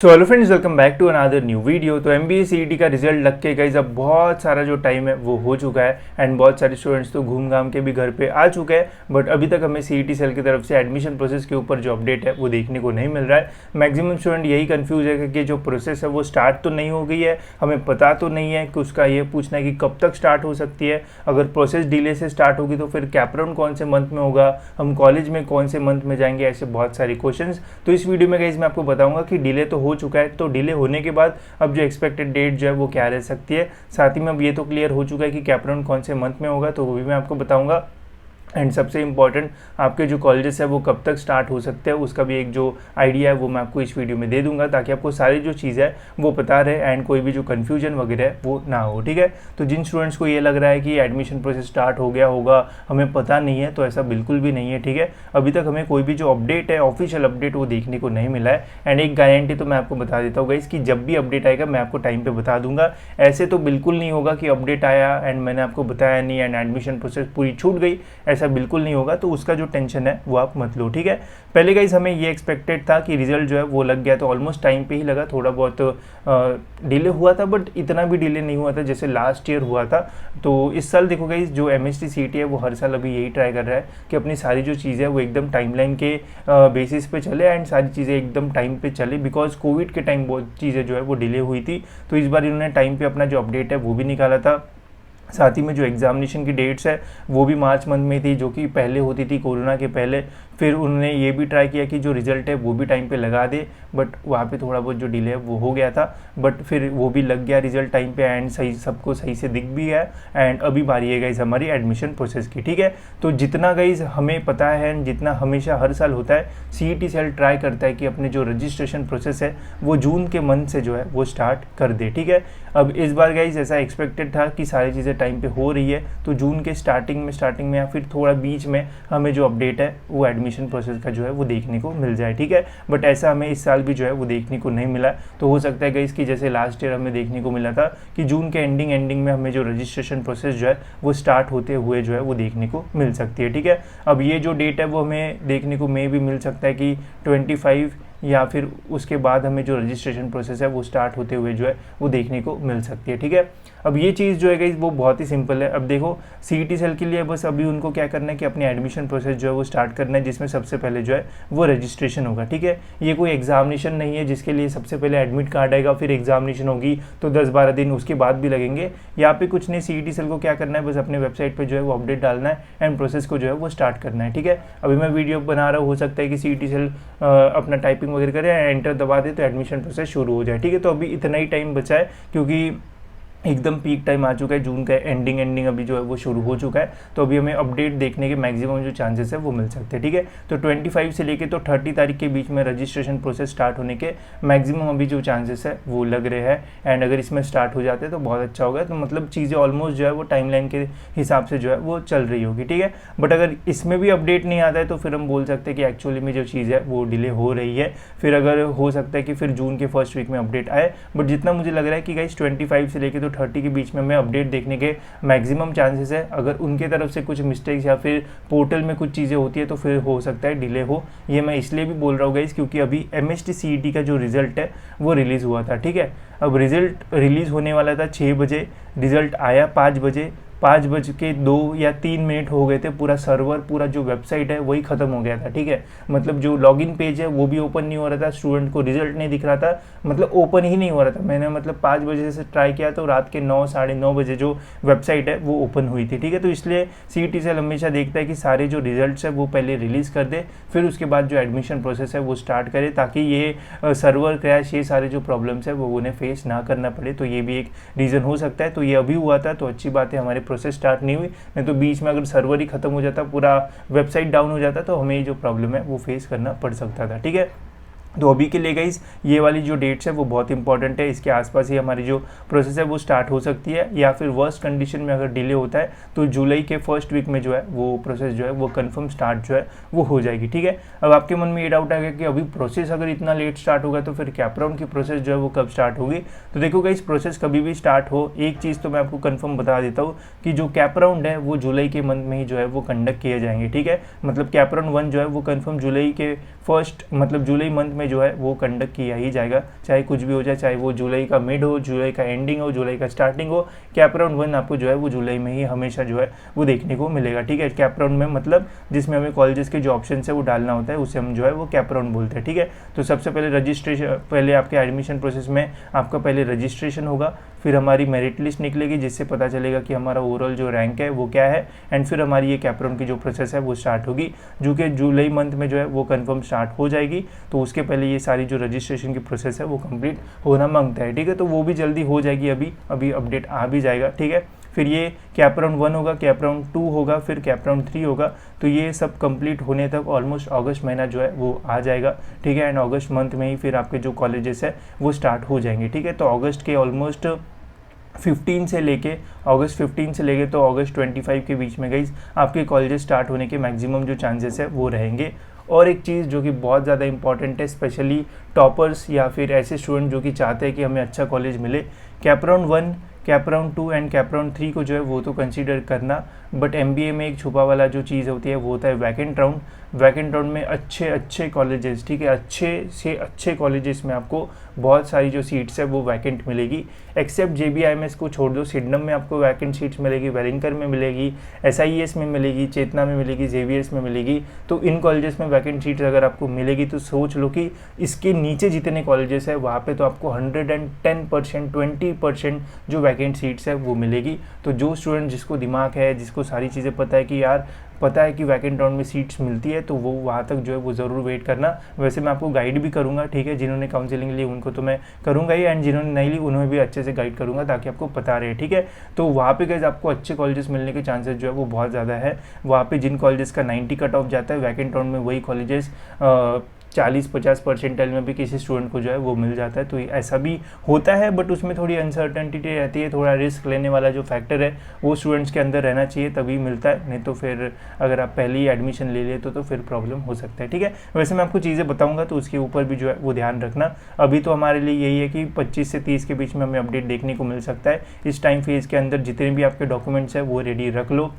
So hello friends, welcome back to another new video. तो MBA CET का result लग के गाइस अब बहुत सारा जो टाइम है वो हो चुका है एंड बहुत सारे स्टूडेंट्स तो घूम घाम के भी घर पे आ चुके हैं, बट अभी तक हमें CET सेल की तरफ से एडमिशन प्रोसेस के ऊपर जो अपडेट है वो देखने को नहीं मिल रहा है। मैक्सिमम स्टूडेंट यही कंफ्यूज है कि जो प्रोसेस है वो स्टार्ट तो नहीं हो गई है, हमें पता तो नहीं है कि उसका ये पूछना है कि कब तक स्टार्ट हो सकती है। अगर प्रोसेस डिले से स्टार्ट होगी तो फिर कैप राउंड कौन से मंथ में होगा, हम कॉलेज में कौन से मंथ में जाएंगे, ऐसे बहुत सारे क्वेश्चंस। तो इस वीडियो में गाइस मैं आपको बताऊंगा कि डिले तो हो चुका है, तो डिले होने के बाद अब जो एक्सपेक्टेड डेट जो है वो क्या रह सकती है। साथ ही में अब ये तो क्लियर हो चुका है कि कैप राउंड कौन से मंथ में होगा, तो वो भी मैं आपको बताऊंगा। एंड सबसे इम्पॉर्टेंट, आपके जो कॉलेजेस है वो कब तक स्टार्ट हो सकते हैं उसका भी एक जो आइडिया है वो मैं आपको इस वीडियो में दे दूंगा, ताकि आपको सारी जो चीज़ है वो पता रहे एंड कोई भी जो कन्फ्यूजन वगैरह है वो ना हो। ठीक है, तो जिन स्टूडेंट्स को ये लग रहा है कि एडमिशन प्रोसेस स्टार्ट हो गया होगा, हमें पता नहीं है, तो ऐसा बिल्कुल भी नहीं है। ठीक है, अभी तक हमें कोई भी जो अपडेट है, ऑफिशियल अपडेट, वो देखने को नहीं मिला है। एंड एक गारंटी तो मैं आपको बता देता हूँ इसकी, जब भी अपडेट आएगा मैं आपको टाइम पे बता दूंगा। ऐसे तो बिल्कुल नहीं होगा कि अपडेट आया एंड मैंने आपको बताया नहीं एंड एडमिशन प्रोसेस पूरी छूट गई, ऐसा बिल्कुल नहीं होगा। तो उसका जो टेंशन है वो आप मत लो। ठीक है, पहले गाइस हमें ये एक्सपेक्टेड था कि रिजल्ट जो है वो लग गया, तो ऑलमोस्ट टाइम पे ही लगा। थोड़ा बहुत डिले हुआ था, बट इतना भी डिले नहीं हुआ था जैसे लास्ट ईयर हुआ था। तो इस साल देखो गाइस, जो MST CET है वो हर साल अभी यही ट्राई कर रहा है कि अपनी सारी जो चीज़ें है वो एकदम टाइमलाइन के बेसिस पे चले एंड सारी चीज़ें एकदम टाइम पे चले, बिकॉज कोविड के टाइम बहुत चीज़ें जो है वो डिले हुई थी। तो इस बार इन्होंने टाइम पे अपना जो अपडेट है वो भी निकाला था। साथ ही में जो एग्जामिनेशन की डेट्स है वो भी मार्च मंथ में थी, जो कि पहले होती थी कोरोना के पहले। फिर उन्होंने ये भी ट्राई किया कि जो रिजल्ट है वो भी टाइम पे लगा दे, बट वहाँ पे थोड़ा बहुत जो डिले है वो हो गया था, बट फिर वो भी लग गया रिजल्ट टाइम पे एंड सही, सबको सही से दिख भी है। एंड अभी बारी है गाइज हमारी एडमिशन प्रोसेस की। ठीक है, तो जितना गाइज हमें पता है एंड जितना हमेशा हर साल होता है, CET सेल ट्राई करता है कि अपने जो रजिस्ट्रेशन प्रोसेस है वो जून के मंथ से जो है वो स्टार्ट कर दे। ठीक है, अब इस बार गाइज ऐसा एक्सपेक्टेड था कि सारी चीज़ें टाइम पे हो रही है, तो जून के स्टार्टिंग में या फिर थोड़ा बीच में हमें जो अपडेट है वो एडमिशन प्रोसेस का जो है वो देखने को मिल जाए। ठीक है, बट ऐसा हमें इस साल भी जो है वो देखने को नहीं मिला। तो हो सकता है गाइस कि जैसे लास्ट ईयर हमें देखने को मिला था कि जून के एंडिंग में हमें जो रजिस्ट्रेशन प्रोसेस जो है वो स्टार्ट होते हुए जो है वो देखने को मिल सकती है। ठीक है, अब ये जो डेट है वो हमें देखने को मे भी मिल सकता है कि 25 या फिर उसके बाद हमें जो रजिस्ट्रेशन प्रोसेस है वो स्टार्ट होते हुए जो है वो देखने को मिल सकती है। ठीक है, अब ये चीज़ जो है गाइस वो बहुत ही सिंपल है। अब देखो, CET सेल के लिए बस अभी उनको क्या करना है कि अपनी एडमिशन प्रोसेस जो है वो स्टार्ट करना है, जिसमें सबसे पहले जो है वो रजिस्ट्रेशन होगा। ठीक है, ये कोई एग्जामिनेशन नहीं है जिसके लिए सबसे पहले एडमिट कार्ड आएगा फिर एग्जामिनेशन होगी, तो 10-12 दिन उसके बाद भी लगेंगे। यहाँ पे कुछ नहीं, CET सेल को क्या करना है, बस अपने वेबसाइट पर जो है वो अपडेट डालना है एंड प्रोसेस को जो है वो स्टार्ट करना है। ठीक है, अभी मैं वीडियो बना रहा हूँ, हो सकता है कि CET सेल अपना टाइपिंग वगैरह करे, एंटर दबा दे तो एडमिशन प्रोसेस शुरू हो जाए। ठीक है, तो अभी इतना ही टाइम बचा है क्योंकि एकदम पीक टाइम आ चुका है, जून का एंडिंग अभी जो है वो शुरू हो चुका है। तो अभी हमें अपडेट देखने के मैक्सिमम जो चांसेस है वो मिल सकते हैं। ठीक है, तो 25 से लेके तो 30 तारीख के बीच में रजिस्ट्रेशन प्रोसेस स्टार्ट होने के मैक्सिमम अभी जो चांसेस है वो लग रहे हैं। एंड अगर इसमें स्टार्ट हो जाते हैं तो बहुत अच्छा होगा, तो मतलब चीज़ें ऑलमोस्ट जो है वो टाइमलाइन के हिसाब से जो है वो चल रही होगी। ठीक है, बट अगर इसमें भी अपडेट नहीं आता है तो फिर हम बोल सकते हैं कि एक्चुअली में जो चीज़ है वो डिले हो रही है। फिर अगर हो सकता है कि फिर जून के फर्स्ट वीक में अपडेट आए, बट जितना मुझे लग रहा है कि गाइस 25 से लेके तो 30 के बीच में हमें अपडेट देखने के मैक्सिमम चांसेस है। अगर उनके तरफ से कुछ मिस्टेक्स या फिर पोर्टल में कुछ चीज़ें होती है तो फिर हो सकता है डिले हो। ये मैं इसलिए भी बोल रहा हूँ गाइस क्योंकि अभी MST CET का जो रिजल्ट है वो रिलीज़ हुआ था। ठीक है, अब रिजल्ट रिलीज़ होने वाला था 6 बजे, रिजल्ट आया 5 बजे, 5:02 या 3 हो गए थे, पूरा सर्वर, पूरा जो वेबसाइट है वही ख़त्म हो गया था। ठीक है, मतलब जो लॉगिन पेज है वो भी ओपन नहीं हो रहा था, स्टूडेंट को रिजल्ट नहीं दिख रहा था, मतलब ओपन ही नहीं हो रहा था। मैंने मतलब 5 बजे से ट्राई किया तो रात के 9 साढ़े 9 बजे जो वेबसाइट है वो ओपन हुई थी। ठीक है, तो इसलिए CET सेल हमेशा देखता है कि सारे जो रिजल्ट्स है वो पहले रिलीज़ कर दे, फिर उसके बाद जो एडमिशन प्रोसेस है वो स्टार्ट करे, ताकि ये सर्वर क्रैश, ये सारे जो प्रॉब्लम्स है वो उन्हें फेस ना करना पड़े। तो ये भी एक रीज़न हो सकता है। तो ये अभी हुआ था तो अच्छी बात है, हमारे प्रोसेस स्टार्ट नहीं हुई, नहीं तो बीच में अगर सर्वर ही खत्म हो जाता, पूरा वेबसाइट डाउन हो जाता, तो हमें ये जो प्रॉब्लम है वो फेस करना पड़ सकता था। ठीक है, तो अभी के लिए गाइस ये वाली जो डेट्स है वो बहुत इंपॉर्टेंट है, इसके आसपास ही हमारी जो प्रोसेस है वो स्टार्ट हो सकती है, या फिर वर्स्ट कंडीशन में अगर डिले होता है तो जुलाई के फर्स्ट वीक में जो है वो प्रोसेस जो है वो कंफर्म स्टार्ट जो है वो हो जाएगी। ठीक है, अब आपके मन में ये डाउट आ गया कि अभी प्रोसेस अगर इतना लेट स्टार्ट होगा तो फिर कैप राउंड की प्रोसेस जो है वो कब स्टार्ट होगी। तो देखो गाइस, प्रोसेस कभी भी स्टार्ट हो, एक चीज़ तो मैं आपको कन्फर्म बता देता हूँ कि जो कैप राउंड है वो जुलाई के मंथ में ही जो है वो कंडक्ट किए जाएंगे। ठीक है, मतलब कैप राउंड 1 जो है वो कन्फर्म जुलाई के फर्स्ट मतलब जुलाई मंथ में जो है वो कंडक्ट किया ही जाएगा, चाहे कुछ भी हो जाए, चाहे वो जुलाई का मिड हो, जुलाई का एंडिंग हो, जुलाई का स्टार्टिंग हो। कैप राउंड 1 आपको जो है वो जुलाई में ही हमेशा जो है वो देखने को मिलेगा, ठीक है। कैप राउंड में मतलब जिसमें हमें कॉलेजेस के जो ऑप्शन है वो डालना होता है, उसे हम जो है वो कैप राउंड बोलते हैं, ठीक है। तो सबसे पहले रजिस्ट्रेशन, पहले आपके एडमिशन प्रोसेस में आपका पहले रजिस्ट्रेशन होगा, फिर हमारी मेरिट लिस्ट निकलेगी जिससे पता चलेगा कि हमारा ओवरऑल जो रैंक है वो क्या है, एंड फिर हमारी ये कैप राउंड की जो प्रोसेस है वो स्टार्ट होगी, जो कि जुलाई मंथ में जो है वो कंफर्म स्टार्ट हो जाएगी। तो उसके पहले ये सारी जो रजिस्ट्रेशन की प्रोसेस है वो कंप्लीट होना मांगता है, ठीक है। तो वो भी जल्दी हो जाएगी, अभी अपडेट आ भी जाएगा, ठीक है। फिर ये कैप राउंड 1 होगा, कैप राउंड 2 होगा, फिर कैप राउंड 3 होगा। तो ये सब कंप्लीट होने तक ऑलमोस्ट अगस्त महीना जो है वो आ जाएगा, ठीक है। एंड अगस्त मंथ में ही फिर आपके जो कॉलेजेस है वो स्टार्ट हो जाएंगे, ठीक है। तो अगस्त के ऑलमोस्ट 15 से लेके अगस्त 15 से लेके तो अगस्त 25 के बीच में गाइस आपके कॉलेजेस स्टार्ट होने के मैक्सिमम जो चांसेस है वो रहेंगे। और एक चीज़ जो कि बहुत ज़्यादा इंपॉर्टेंट है, स्पेशली टॉपर्स या फिर ऐसे स्टूडेंट जो कि चाहते हैं कि हमें अच्छा कॉलेज मिले, cap round 1, cap round 2 and cap round 3 को जो है वो तो कंसीडर करना, बट MBA में एक छुपा वाला जो चीज़ होती है वो होता है वैकेंट राउंड। वैकेंट राउंड में अच्छे कॉलेजेस, ठीक है, अच्छे से अच्छे कॉलेजेस में आपको बहुत सारी जो सीट्स है वो वैकेंट मिलेगी, एक्सेप्ट JBIMS को छोड़ दो। सिडनम में आपको वैकेंट सीट्स मिलेगी, वेलिंगटन में मिलेगी, SIES में मिलेगी, चेतना में मिलेगी, जेवियर्स में मिलेगी। तो इन कॉलेजेस में वैकेंट सीट्स अगर आपको मिलेगी तो सोच लो कि इसके नीचे जितने कॉलेजेस है वहाँ पे तो आपको 110%, 20% जो वैकेंट सीट्स है वो मिलेगी। तो जो स्टूडेंट जिसको दिमाग है, जिसको सारी चीज़ें पता है कि यार पता है कि वैकेंट राउंड में सीट्स मिलती है, तो वो वहाँ तक जो है वो ज़रूर वेट करना। वैसे मैं आपको गाइड भी करूँगा, ठीक है, जिन्होंने काउंसलिंग ली उनको तो मैं करूँगा ही, एंड जिन्होंने नहीं ली उन्हें भी अच्छे से गाइड करूँगा ताकि आपको पता रहे, ठीक है। तो वहाँ पे गाइस आपको अच्छे कॉलेजेस मिलने के चांसेस जो है वो बहुत ज़्यादा है। वहाँ पे जिन कॉलेजेस का 90 कट ऑफ जाता है वैकेंट राउंड में, वही कॉलेजेस 40-50 परसेंटाइल में भी किसी स्टूडेंट को जो है वो मिल जाता है। तो ऐसा भी होता है, बट उसमें थोड़ी अनसर्टेनिटी रहती है, थोड़ा रिस्क लेने वाला जो फैक्टर है वो स्टूडेंट्स के अंदर रहना चाहिए, तभी मिलता है। नहीं तो फिर अगर आप पहले ही एडमिशन ले लेते तो फिर प्रॉब्लम हो सकता है, ठीक है। वैसे मैं आपको चीज़ें बताऊंगा तो उसके ऊपर भी जो है वो ध्यान रखना। अभी तो हमारे लिए यही है कि 25 से 30 के बीच में हमें अपडेट देखने को मिल सकता है। इस टाइम फेज के अंदर जितने भी आपके डॉक्यूमेंट्स हैं वो रेडी रख लो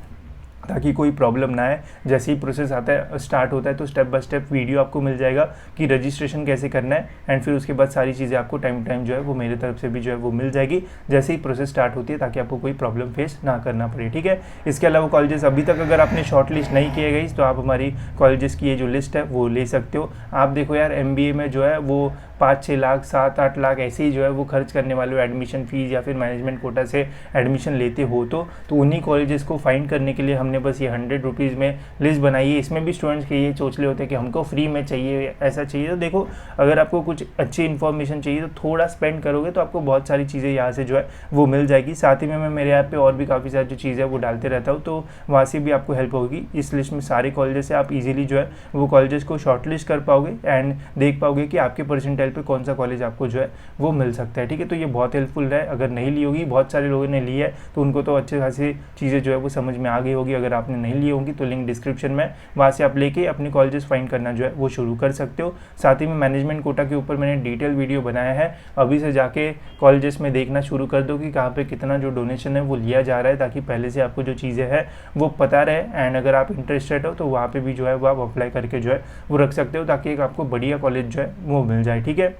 ताकि कोई प्रॉब्लम ना आए। जैसे ही प्रोसेस आता है, स्टार्ट होता है, तो स्टेप बाय स्टेप वीडियो आपको मिल जाएगा कि रजिस्ट्रेशन कैसे करना है, एंड फिर उसके बाद सारी चीज़ें आपको टाइम टाइम जो है वो मेरे तरफ से भी जो है वो मिल जाएगी जैसे ही प्रोसेस स्टार्ट होती है, ताकि आपको कोई प्रॉब्लम फेस ना करना पड़े, ठीक है। इसके अलावा कॉलेजेस अभी तक अगर आपने शॉर्ट लिस्ट नहीं किए गई तो आप हमारी कॉलेजेस की ये जो लिस्ट है वो ले सकते हो। आप देखो यार, MBA में जो है वो 5-6 लाख 7-8 लाख ऐसे ही जो है वो खर्च करने वाले हो एडमिशन फीस या फिर मैनेजमेंट कोटा से एडमिशन लेते हो, तो उन्हीं कॉलेजेस को फाइंड करने के लिए हमने बस ये 100 रुपीज़ में लिस्ट बनाई है। इसमें भी स्टूडेंट्स के ये चोचले होते हैं कि हमको फ्री में चाहिए, ऐसा चाहिए। तो देखो, अगर आपको कुछ अच्छी इन्फॉर्मेशन चाहिए तो थोड़ा स्पेंड करोगे तो आपको बहुत सारी चीज़ें यहाँ से जो है वो मिल जाएगी। साथ ही में मैं मेरे ऐप पे और भी काफ़ी सारी जो चीज़ें वो डालते रहता हूँ, तो वहाँ से भी आपको हेल्प होगी। इस लिस्ट में सारे कॉलेजेस से आप इजीली जो है वो कॉलेजेस को शॉर्टलिस्ट कर पाओगे एंड देख पाओगे कि आपके परसेंटाइल पे कौन सा कॉलेज आपको जो है वो मिल सकता है, ठीक है। तो ये बहुत हेल्पफुल है। अगर नहीं ली होगी, बहुत सारे लोगों ने ली है तो उनको तो अच्छे खासी चीज़ें जो है वो समझ में आ गई होगी। अगर आपने नहीं ली होगी तो लिंक डिस्क्रिप्शन में, वहाँ से आप लेके अपने कॉलेजेस फाइंड करना जो है वो शुरू कर सकते हो। साथ ही में मैनेजमेंट कोटा के ऊपर मैंने डिटेल वीडियो बनाया है, अभी से जाके कॉलेजेस में देखना शुरू कर दो कि कहाँ पे कितना जो डोनेशन है वो लिया जा रहा है, ताकि पहले से आपको जो चीज़ें हैं वो पता रहे। एंड अगर आप इंटरेस्टेड हो तो वहाँ पे भी जो है वो आप अप्लाई करके जो है वो रख सकते हो, ताकि एक आपको बढ़िया कॉलेज जो है वो मिल जाए, ठीक है।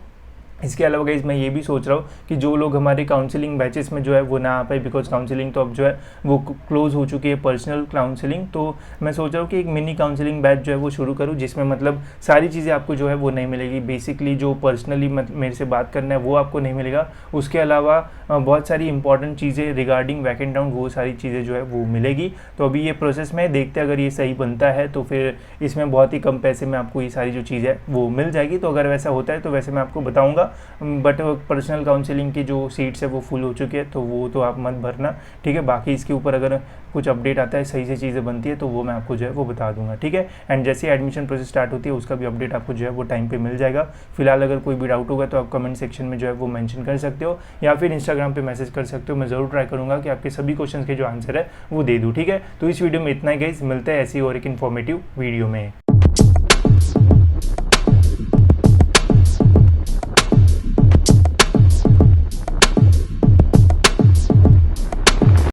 इसके अलावा गाइस मैं ये भी सोच रहा हूँ कि जो लोग हमारे काउंसलिंग बैचेस में जो है वो ना आ पाए, बिकॉज काउंसलिंग तो अब जो है वो क्लोज हो चुकी है, पर्सनल काउंसलिंग। तो मैं सोच रहा हूँ कि एक मिनी काउंसलिंग बैच जो है वो शुरू करूँ, जिसमें मतलब सारी चीज़ें आपको जो है वो नहीं मिलेगी। बेसिकली जो पर्सनली मेरे से बात करना है वो आपको नहीं मिलेगा, उसके अलावा बहुत सारी इंपॉर्टेंट चीज़ें रिगार्डिंग वैकेंट राउंड वो सारी चीज़ें जो है वो मिलेगी। तो अभी ये प्रोसेस में देखते, अगर ये सही बनता है तो फिर इसमें बहुत ही कम पैसे में आपको ये सारी जो चीज़ है वो मिल जाएगी। तो अगर वैसा होता है तो वैसे मैं आपको बताऊँगा, बट पर्सनल काउंसलिंग की जो सीट्स है वो फुल हो चुकी है, तो वो तो आप मत भरना, ठीक है। बाकी इसके ऊपर अगर कुछ अपडेट आता है, सही से चीज़ें बनती है तो वो मैं आपको जो है वो बता दूंगा, ठीक है। एंड जैसे एडमिशन प्रोसेस स्टार्ट होती है उसका भी अपडेट आपको जो है वो टाइम पे मिल जाएगा। फिलहाल अगर कोई भी डाउट होगा तो आप कमेंट सेक्शन में जो है वो मेंशन कर सकते हो, या फिर इंस्टाग्राम पे मैसेज कर सकते हो। मैं ज़रूर ट्राई करूँगा कि आपके सभी क्वेश्चन के जो आंसर है वो दे दूँ, ठीक है। तो इस वीडियो में इतना ही गाइस, मिलते हैं ऐसी और एक इन्फॉर्मेटिव वीडियो में।